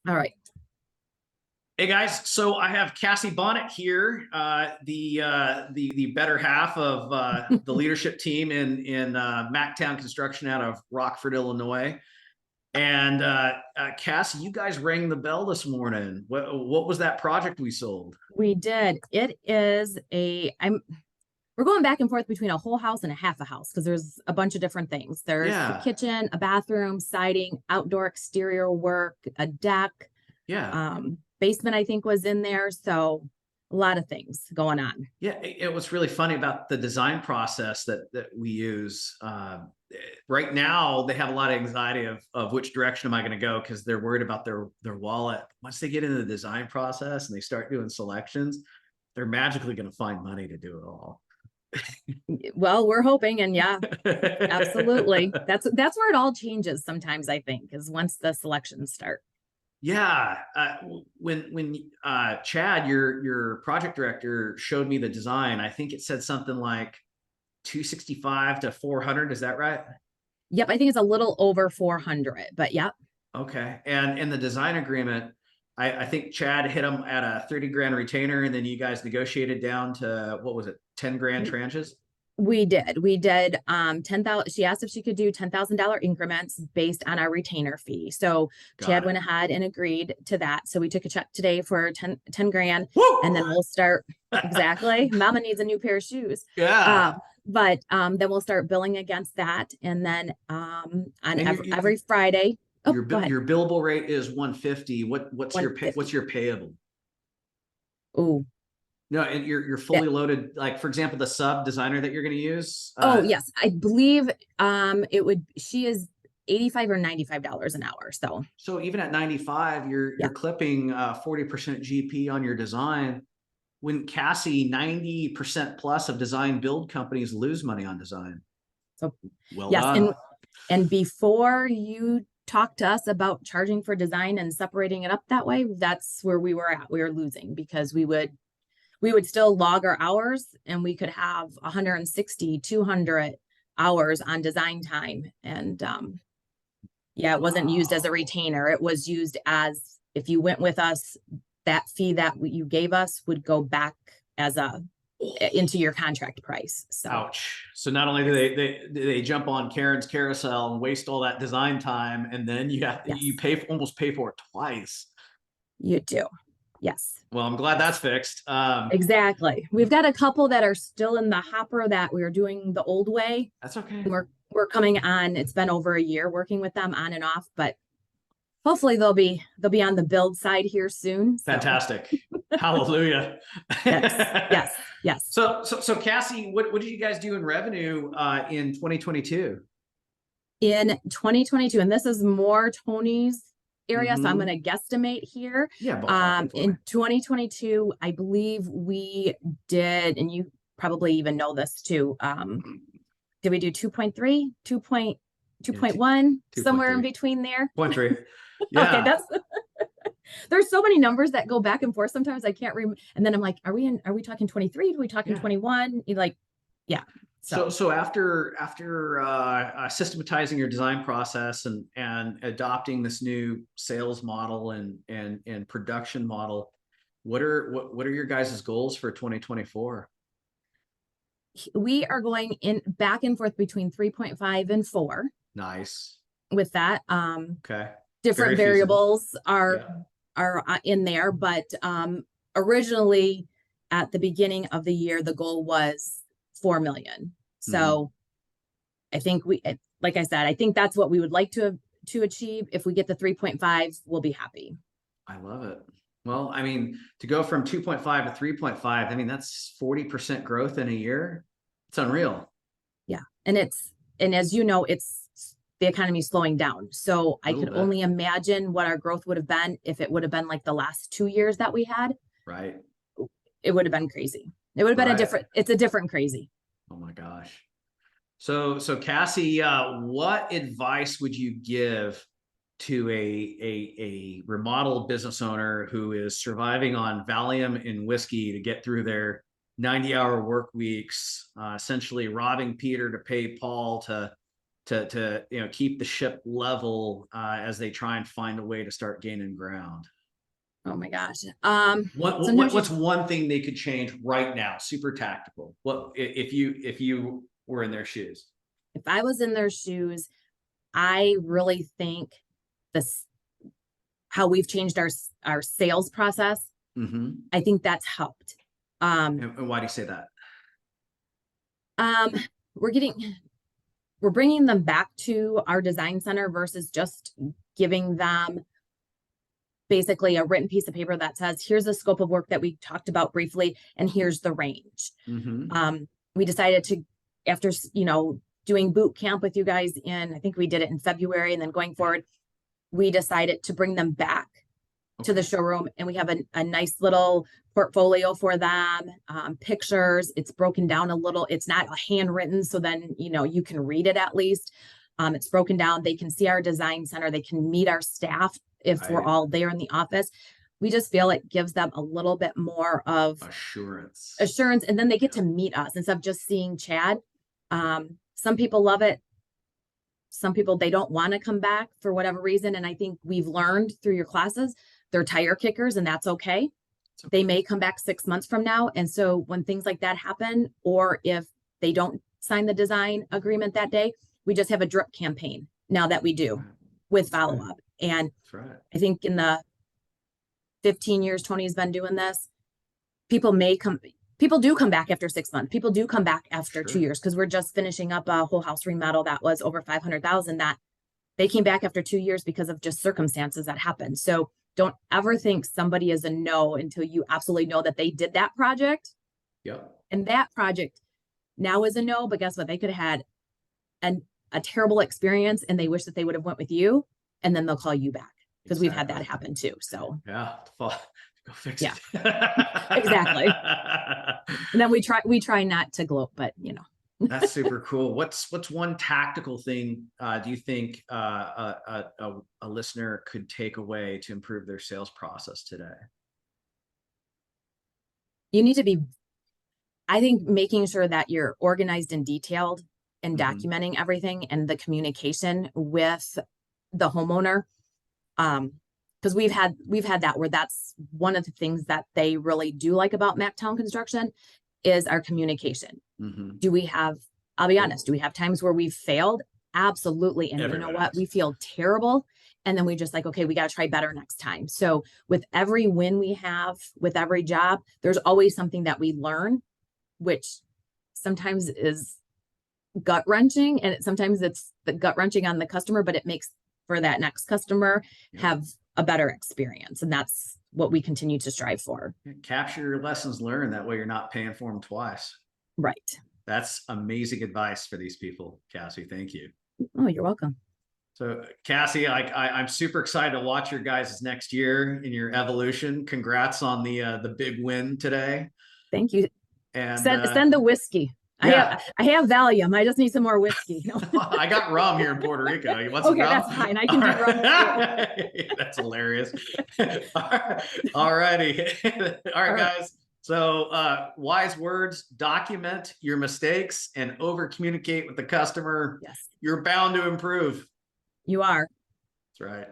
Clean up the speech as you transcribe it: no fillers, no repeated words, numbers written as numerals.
All right. Hey guys, so I have Cassie Bonnet here, the better half of the leadership team in Mactown Construction out of Rockford, Illinois. And Cassie, you guys rang the bell this morning. What was that project we sold? We did. It is we're going back and forth between a whole house and a half a house because there's a bunch of different things. There's the Yeah, kitchen, a bathroom, siding, outdoor exterior work, a deck, yeah, basement, I think was in there. So a lot of things going on. yeah. What's really funny about the design process that we use right now, they have a lot of anxiety of which direction am I going to go because they're worried about their wallet. Once they get into the design process and they start doing selections, they're magically going to find money to do it all. Well, we're hoping, and yeah, absolutely. That's where it all changes sometimes, I think, is once the selections start. Yeah, when Chad, your project director, showed me the design, I think it said something like 265 to 400. Is that right? Yep, I think it's a little over 400, but yep. Okay, and in the design agreement, I think Chad hit him at a 30 grand retainer, and then you guys negotiated down to what was it, 10 grand tranches? We did. 10,000. She asked if she could do $10,000 increments based on our retainer fee. So Got Chad it. went ahead and agreed to that. So we took a check today for 10 grand, Woo! and then we'll start. Exactly. Mama needs a new pair of shoes. Yeah. But then we'll start billing against that. And then on And every Friday. Oh, go ahead. your billable rate is 150. What's your 150. payable? Oh, No, and you're fully loaded. Like for example, the sub designer that you're going to use. oh yes, I believe she is 85 or $95 an hour. So even at 95, Yeah. you're clipping 40% GP on your design. When Cassie, 90% plus of design build companies lose money on design. So Well yes, done. and before you talk to us about charging for design and separating it up that way, that's where we were at. We were losing because we would still log our hours and we could have 160, 200 hours on design time. And yeah, it wasn't used as a retainer. It was used as, if you went with us, that fee that you gave us would go back as into your contract price. So Ouch. So not only do they jump on Karen's carousel and waste all that design time, and then yes, you almost pay for it twice. you do. Yes. Well, I'm glad that's fixed. Exactly. We've got a couple that are still in the hopper that we were doing the old way. That's okay. We're coming on. It's been over a year working with them on and off, but hopefully they'll be on the build side here soon. So. Fantastic. Hallelujah. Yes. Yes. So Cassie, what did you guys do in revenue in 2022? In 2022, and this is more Tony's area, so I'm going to guesstimate here. Yeah. In 2022, I believe we did, and you probably even know this too. Did we do 2.3, 2.1, somewhere in between there? 0.3. Yeah. Okay, that's there's so many numbers that go back and forth. Sometimes I can't remember. And then I'm like, are we talking 23? Are we talking 21? You're like, yeah. So after systematizing your design process and adopting this new sales model and production model, what are your guys' goals for 2024? We are going in back and forth between 3.5 and 4. Nice. With that, okay. Different variables are in there, but originally at the beginning of the year, the goal was 4 million. So I think like I said, I think that's what we would like to achieve. If we get the 3.5, we'll be happy. I love it. Well, I mean, to go from 2.5 to 3.5, I mean, that's 40% growth in a year. It's unreal. Yeah. And as you know, the economy is slowing down. So I could only imagine what our growth would have been if it would have been like the last 2 years that we had. Right. It would have been crazy. It would have been it's a different crazy. Oh my gosh. So Cassie, what advice would you give to a remodel business owner who is surviving on Valium and whiskey to get through their 90-hour work weeks, essentially robbing Peter to pay Paul to to keep the ship level as they try and find a way to start gaining ground? Oh my gosh. What's one thing they could change right now? Super tactical. What if you were in their shoes? If I was in their shoes, I really think this how we've changed our sales process. Mm-hmm. I think that's helped. And why do you say that? Um, we're bringing them back to our design center versus just giving them basically a written piece of paper that says, here's the scope of work that we talked about briefly, and here's the range. Mm-hmm. We decided to, after, doing boot camp with you guys I think we did it in February, and then going forward, we decided to bring them back to the showroom, and we have a nice little portfolio for them, pictures. It's broken down a little. It's not handwritten, so then, you can read it at least. It's broken down. They can see our design center. They can meet our staff if we're all there in the office. We just feel it gives them a little bit more of assurance, and then they get to meet us instead of just seeing Chad. Some people love it. Some people, they don't want to come back for whatever reason. And I think we've learned through your classes, they're tire kickers, and that's okay. They may come back 6 months from now. And so when things like that happen, or if they don't sign the design agreement that day, we just have a drip campaign now that we do with follow-up. And I think in the 15 years Tony's been doing this, people do come back after 6 months. People do come back after 2 years, because we're just finishing up a whole house remodel that was over 500,000 that they came back after 2 years because of just circumstances that happened. So don't ever think somebody is a no until you absolutely know that they did that project. Yep. And that project now is a no, but guess what? They could have had a terrible experience, and they wish that they would have went with you, and then they'll call you back, because we've had that happen too. So yeah, go fix it. Exactly. And then we try not to gloat, but That's super cool. What's one tactical thing do you think a listener could take away to improve their sales process today? You need to be, I think, making sure that you're organized and detailed and documenting everything, and the communication with the homeowner. Because we've had that where that's one of the things that they really do like about Mactown Construction is our communication. I'll be honest, do we have times where we've failed? Absolutely. And you know what? We feel terrible. And then we just like, okay, we got to try better next time. So with every win we have, with every job, there's always something that we learn, which sometimes is gut wrenching. And sometimes it's the gut wrenching on the customer, but it makes for that next customer have a better experience. And that's what we continue to strive for. Capture your lessons learned. That way you're not paying for them twice. Right. That's amazing advice for these people, Cassie. Thank you. Oh, you're welcome. So Cassie, I'm super excited to watch your guys' next year in your evolution. Congrats on the big win today. Thank you. And send the whiskey. Yeah. I have Valium. I just need some more whiskey. I got rum here in Puerto Rico. You want some okay, rum? That's fine. I can do rum. That's hilarious. All righty. All right, guys. So wise words: document your mistakes and over communicate with the customer. Yes. You're bound to improve. You are. That's right.